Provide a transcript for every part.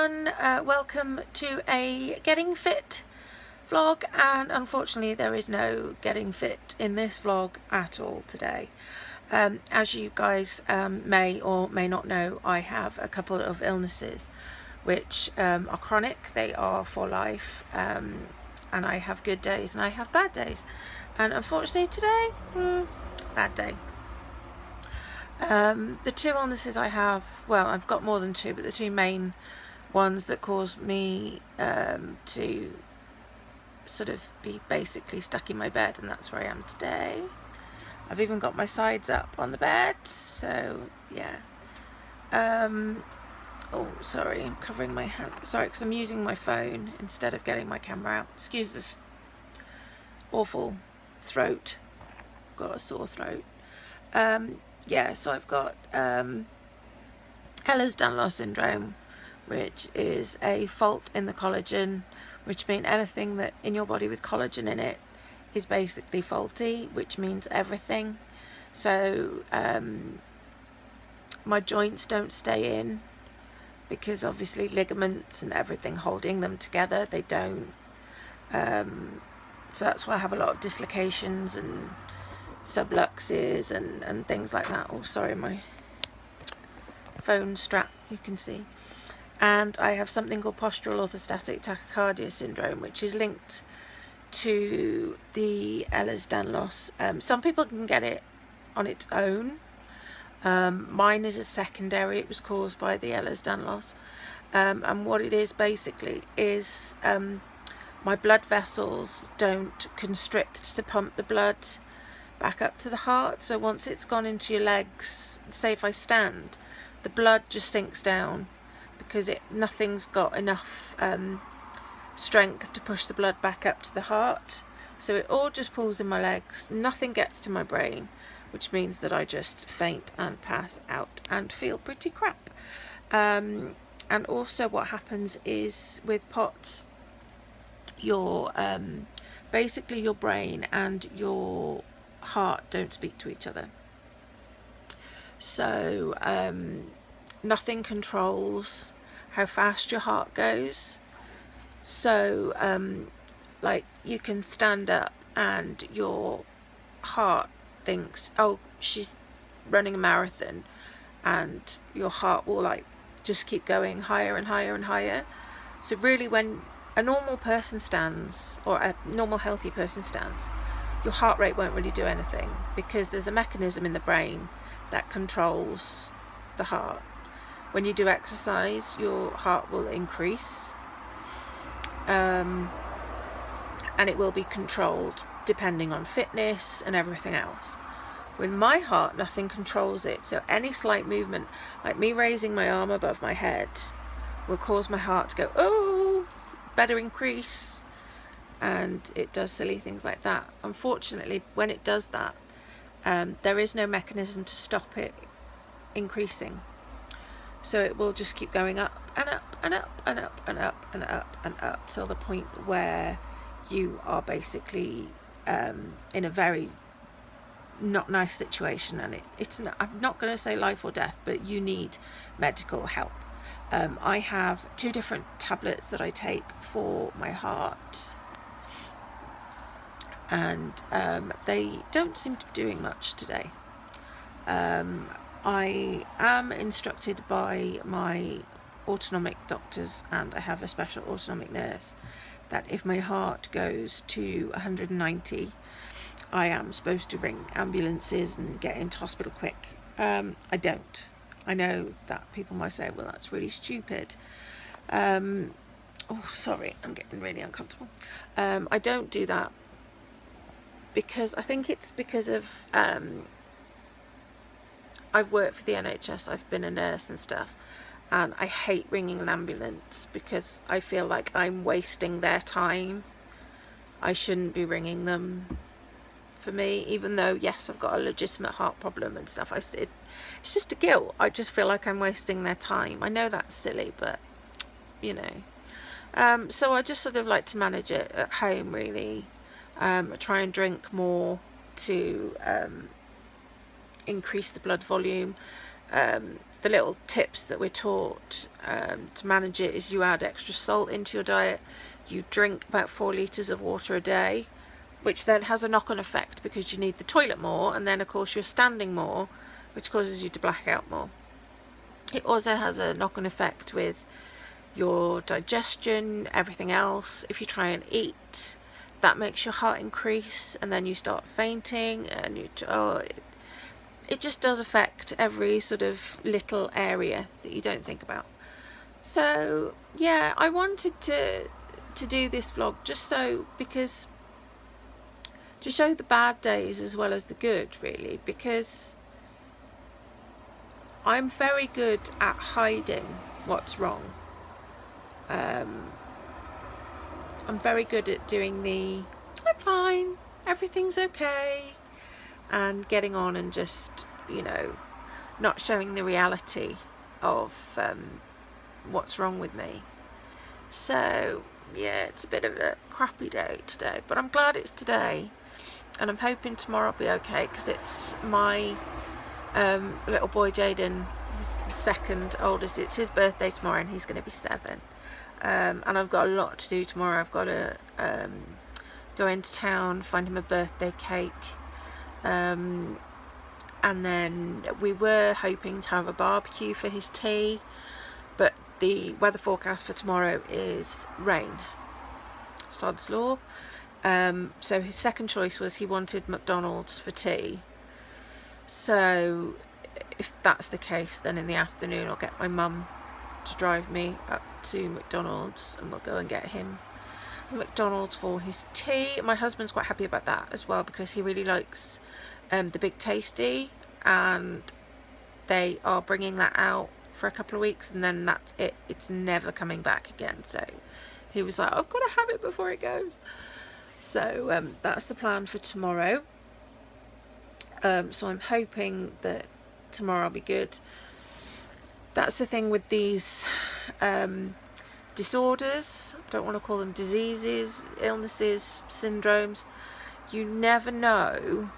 everyone, welcome to a getting fit vlog, and unfortunately there is no getting fit in this vlog at all today. As you guys may or may not know, I have a couple of illnesses which are chronic. They are for life, and I have good days and I have bad days, and unfortunately today, bad day. The two illnesses I have, well, I've got more than two, but the two main ones that cause me to sort of be basically stuck in my bed, and that's where I am today. I've even got my sides up on the bed, so yeah. Oh, sorry, I'm covering my hand. Sorry, because I'm using my phone instead of getting my camera out. Excuse this awful throat. Got a sore throat. Yeah, so I've got Ehlers-Danlos syndrome, which is a fault in the collagen, which means anything that in your body with collagen in it is basically faulty, which means everything. So my joints don't stay in because obviously ligaments and everything holding them together, they don't. So that's why I have a lot of dislocations and subluxes and things like that. Oh, sorry, my phone strap, you can see. And I have something called postural orthostatic tachycardia syndrome, which is linked to the Ehlers-Danlos. Some people can get it on its own. Mine is a secondary. It was caused by the Ehlers-Danlos. And what it is basically is my blood vessels don't constrict to pump the blood back up to the heart. So once it's gone into your legs, say if I stand, the blood just sinks down because nothing's got enough strength to push the blood back up to the heart. So it all just pulls in my legs, nothing gets to my brain, which means that I just faint and pass out and feel pretty crap. And also what happens is with POTS, your basically your brain and your heart don't speak to each other. So nothing controls how fast your heart goes. So like you can stand up and your heart thinks, oh, she's running a marathon, and your heart will like just keep going higher and higher and higher. So really when a normal person stands, or a normal healthy person stands, your heart rate won't really do anything because there's a mechanism in the brain that controls the heart. When you do exercise, your heart will increase, and it will be controlled depending on fitness and everything else. With my heart, nothing controls it, so any slight movement, like me raising my arm above my head, will cause my heart to go, oh, better increase, and it does silly things like that. Unfortunately, when it does that, there is no mechanism to stop it increasing, so it will just keep going up and up and up and up and up and up and up till the point where you are basically in a very not nice situation, and it's not, I'm not going to say life or death, but you need medical help. I have 2 different tablets that I take for my heart, and they don't seem to be doing much today. I am instructed by my autonomic doctors, and I have a special autonomic nurse, that if my heart goes to 190, I am supposed to ring ambulances and get into hospital quick. I don't. I know that people might say, well, that's really stupid. Oh, sorry, I'm getting really uncomfortable. I don't do that because I think it's because of I've worked for the NHS, I've been a nurse and stuff, and I hate ringing an ambulance because I feel like I'm wasting their time. I shouldn't be ringing them. For me, even though yes, I've got a legitimate heart problem and stuff, it's just a guilt. I just feel like I'm wasting their time. I know that's silly, but you know. So I just sort of like to manage it at home, really. I try and drink more to increase the blood volume. the little tips that we're taught to manage it is you add extra salt into your diet, you drink about 4 litres of water a day, which then has a knock-on effect because you need the toilet more, and then of course you're standing more, which causes you to black out more. It also has a knock-on effect with your digestion, everything else. If you try and eat, that makes your heart increase, and then you start fainting, and it just does affect every sort of little area that you don't think about. So yeah, I wanted to do this vlog because to show the bad days as well as the good, really, because I'm very good at hiding what's wrong. I'm very good at doing I'm fine, everything's okay, and getting on and just, not showing the reality of what's wrong with me. So yeah, it's a bit of a crappy day today, but I'm glad it's today, and I'm hoping tomorrow will be okay, because it's my little boy Jaden, he's the second oldest. It's his birthday tomorrow, and he's going to be 7. And I've got a lot to do tomorrow. I've got to go into town, find him a birthday cake, and then we were hoping to have a barbecue for his tea, but the weather forecast for tomorrow is rain. Sod's law. So his second choice was he wanted McDonald's for tea. So if that's the case, then in the afternoon I'll get my mum to drive me up to McDonald's, and we'll go and get him a McDonald's for his tea. My husband's quite happy about that as well, because he really likes the Big Tasty, and they are bringing that out for a couple of weeks, and then that's it. It's never coming back again. So he was like, I've got to have it before it goes. So that's the plan for tomorrow. So I'm hoping that tomorrow will be good. That's the thing with these disorders. I don't want to call them diseases, illnesses, syndromes. You never know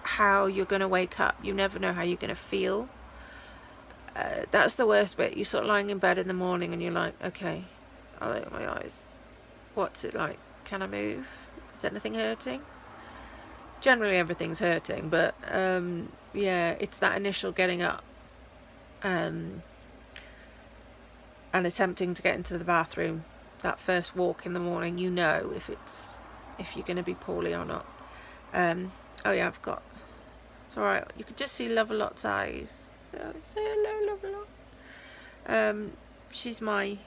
how you're going to wake up. You never know how you're going to feel. That's the worst bit. You're sort of lying in bed in the morning and you're like, okay, I'll open my eyes. What's it like? Can I move? Is anything hurting? Generally everything's hurting, but yeah, it's that initial getting up and attempting to get into the bathroom. That first walk in the morning, you know if you're going to be poorly or not. Oh yeah, it's alright, you could just see Love-A-Lot's eyes, so say hello, Love-A-Lot. She's the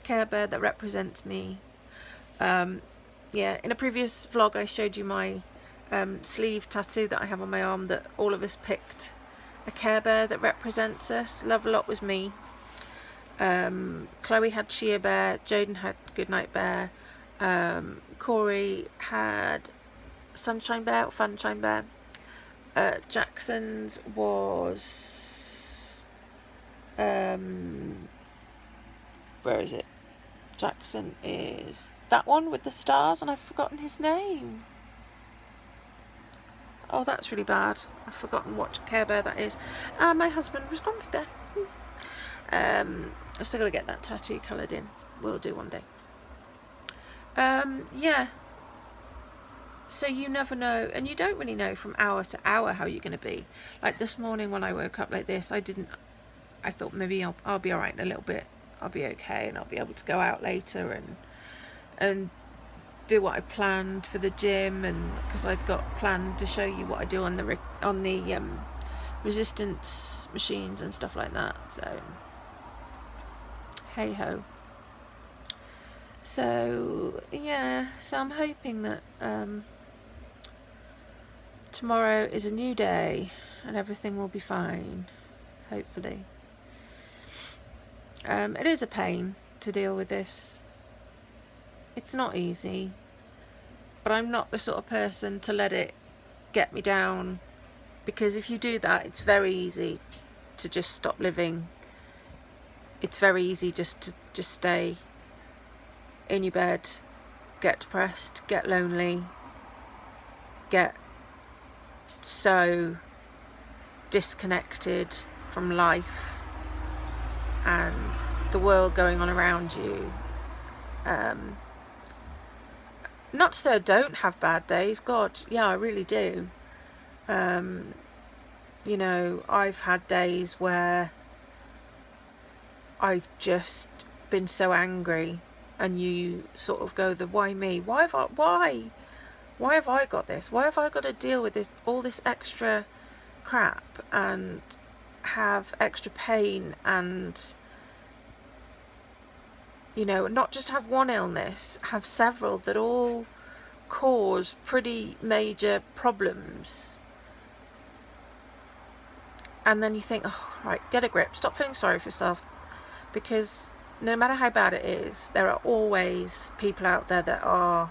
Care Bear that represents me. Yeah, in a previous vlog I showed you my sleeve tattoo that I have on my arm, that all of us picked a Care Bear that represents us. Love-A-Lot was me. Chloe had Shea Bear, Jaden had Goodnight Bear, Corey had Sunshine Bear or Funshine Bear. Jackson's was where is it? Jackson is that one with the stars, and I've forgotten his name. Oh, that's really bad. I've forgotten what Care Bear that is. And my husband was Grumpy Bear. I've still got to get that tattoo coloured in. We'll do one day. Yeah. So you never know, and you don't really know from hour to hour how you're going to be. Like this morning when I woke up like this, I thought maybe I'll be alright in a little bit. I'll be okay, and I'll be able to go out later and do what I planned for the gym, and because I'd got planned to show you what I do on the resistance machines and stuff like that. So hey ho. So yeah, so I'm hoping that tomorrow is a new day and everything will be fine, hopefully. It is a pain to deal with this. It's not easy, but I'm not the sort of person to let it get me down, because if you do that, it's very easy to just stop living. It's very easy just to stay in your bed, get depressed, get lonely, get so disconnected from life and the world going on around you. Not to say I don't have bad days. God, yeah, I really do. You know, I've had days where I've just been so angry, and you sort of go, why me? Why have I got this? Why have I got to deal with this, all this extra crap, and have extra pain, and, you know, not just have one illness, have several that all cause pretty major problems. And then you think, oh, right, get a grip, stop feeling sorry for yourself, because no matter how bad it is, there are always people out there that are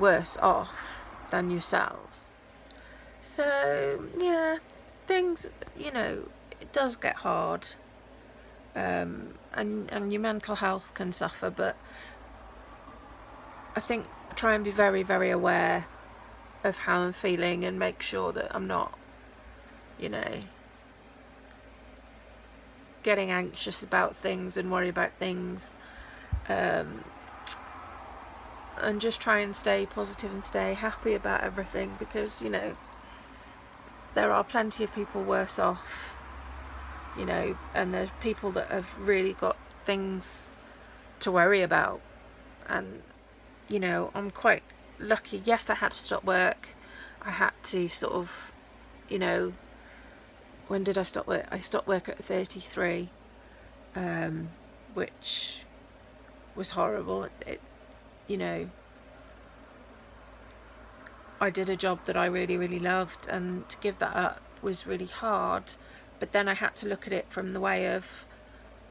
worse off than yourselves. So yeah, things, you know, it does get hard, and your mental health can suffer, but I think try and be very, very aware of how I'm feeling, and make sure that I'm not, you know, getting anxious about things and worry about things, and just try and stay positive and stay happy about everything, because, you know, there are plenty of people worse off, you know, and there's people that have really got things to worry about. And, you know, I'm quite lucky. Yes, I had to stop work. I had to sort of, you know, when did I stop work? I stopped work at 33, which was horrible. It's, you know, I did a job that I really, really loved, and to give that up was really hard. But then I had to look at it from the way of,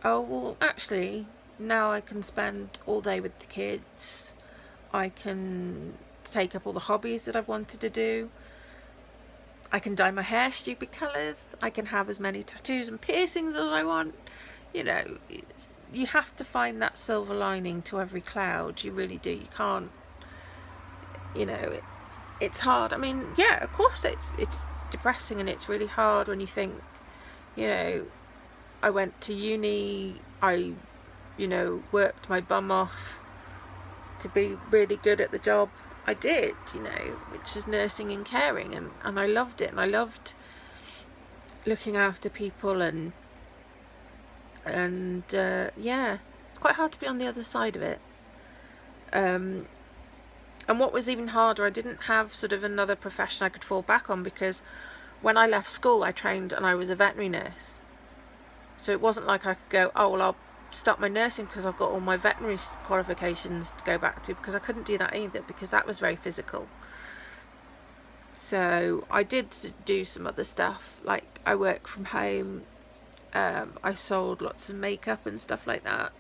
oh, well, actually, now I can spend all day with the kids. I can take up all the hobbies that I've wanted to do. I can dye my hair stupid colours. I can have as many tattoos and piercings as I want. You know, you have to find that silver lining to every cloud. You really do. You can't, you know, it's hard. I mean, yeah, of course it's depressing, and it's really hard when you think, you know, I went to uni, I, you know, worked my bum off to be really good at the job I did, you know, which is nursing and caring, and I loved it, and I loved looking after people, and yeah, it's quite hard to be on the other side of it. And what was even harder, I didn't have sort of another profession I could fall back on, because when I left school I trained and I was a veterinary nurse, so it wasn't like I could go, oh well, I'll stop my nursing because I've got all my veterinary qualifications to go back to, because I couldn't do that either, because that was very physical. So I did do some other stuff, like I worked from home, I sold lots of makeup and stuff like that,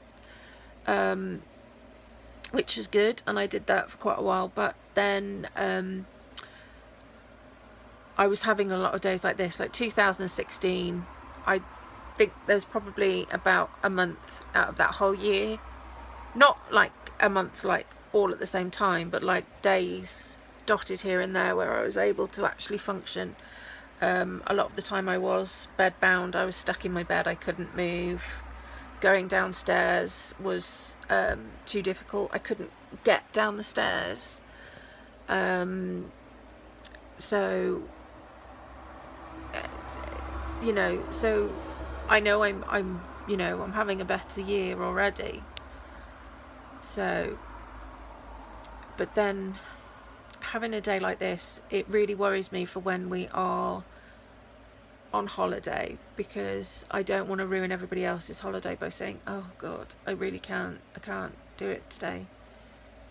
which was good, and I did that for quite a while. But then I was having a lot of days like this, like 2016, I think there's probably about a month out of that whole year, not like a month like all at the same time, but like days dotted here and there where I was able to actually function. A lot of the time I was bedbound. I was stuck in my bed. I couldn't move. Going downstairs was too difficult. I couldn't get down the stairs. So, you know, so I know I'm you know, I'm having a better year already. So, but then having a day like this, it really worries me for when we are on holiday, because I don't want to ruin everybody else's holiday by saying, oh God, I can't do it today.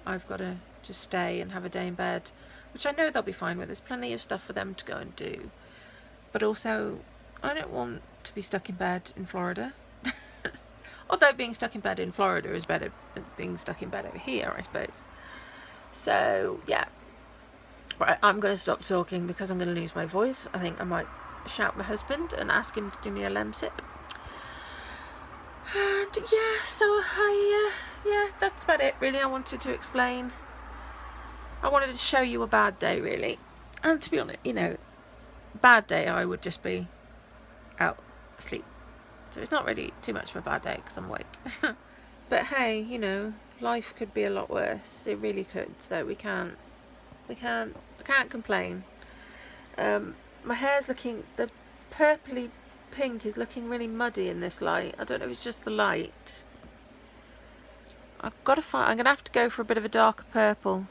I've got to just stay and have a day in bed, which I know they'll be fine with. There's plenty of stuff for them to go and do. But also, I don't want to be stuck in bed in Florida. Although being stuck in bed in Florida is better than being stuck in bed over here, I suppose. So, yeah. Right, I'm going to stop talking because I'm going to lose my voice. I think I might shout my husband and ask him to do me a lemsip. And yeah, so yeah, that's about it really. I wanted to explain. I wanted to show you a bad day, really. And to be honest, you know, bad day, I would just be out asleep. So it's not really too much of a bad day because I'm awake. But hey, you know, life could be a lot worse. It really could. So I can't complain. My hair's looking, the purpley pink is looking really muddy in this light. I don't know if it's just the light. I'm gonna have to go for a bit of a darker purple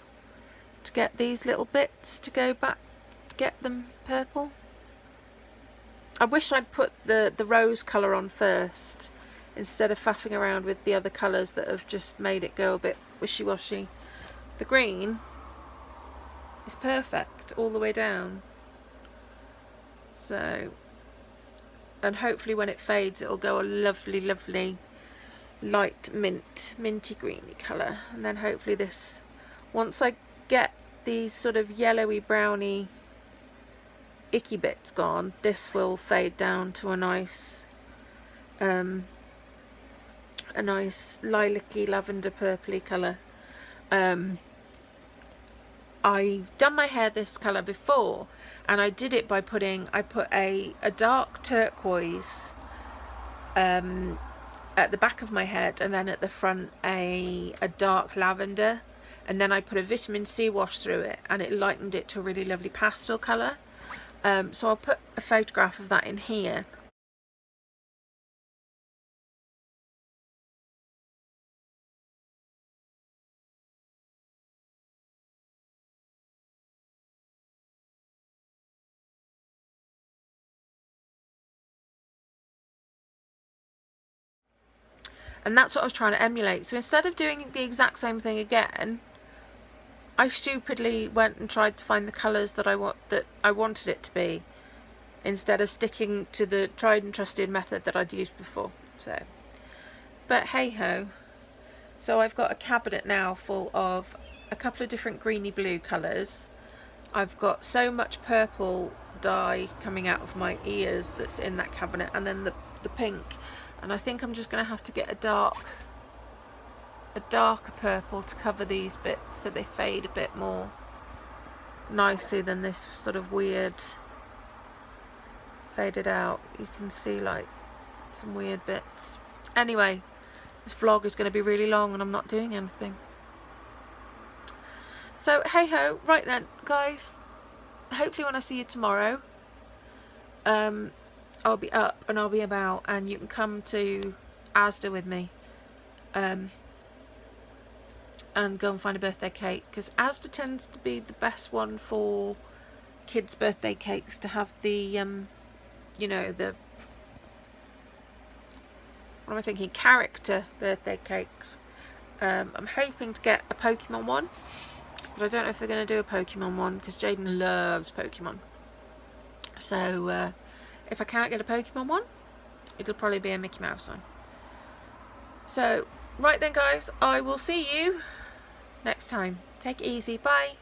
to get these little bits to go back, to get them purple. I wish I'd put the rose colour on first instead of faffing around with the other colours that have just made it go a bit wishy-washy. The green is perfect all the way down. So, and hopefully when it fades it'll go a lovely, lovely light minty greeny colour. And then hopefully this, once I get these sort of yellowy browny icky bits gone, this will fade down to a nice lilac-y, lavender purpley colour. I've done my hair this colour before, and I did it by I put a dark turquoise at the back of my head, and then at the front a dark lavender, and then I put a vitamin C wash through it and it lightened it to a really lovely pastel colour. So I'll put a photograph of that in here. And that's what I was trying to emulate. So instead of doing the exact same thing again, I stupidly went and tried to find the colours that I wanted it to be, instead of sticking to the tried and trusted method that I'd used before. So, but hey ho. So I've got a cabinet now full of a couple of different greeny blue colours. I've got so much purple dye coming out of my ears that's in that cabinet, and then the pink. And I think I'm just going to have to get a darker purple to cover these bits so they fade a bit more nicely than this sort of weird faded out. You can see like some weird bits. Anyway, this vlog is going to be really long and I'm not doing anything. So hey ho, right then guys, hopefully when I see you tomorrow, I'll be up and I'll be about, and you can come to Asda with me and go and find a birthday cake, because Asda tends to be the best one for kids' birthday cakes, to have the you know, the, what am I thinking, character birthday cakes. I'm hoping to get a Pokemon one, but I don't know if they're going to do a Pokemon one because Jaden loves Pokemon. So if I can't get a Pokemon one, it'll probably be a Mickey Mouse one. So right then guys, I will see you next time. Take it easy. Bye.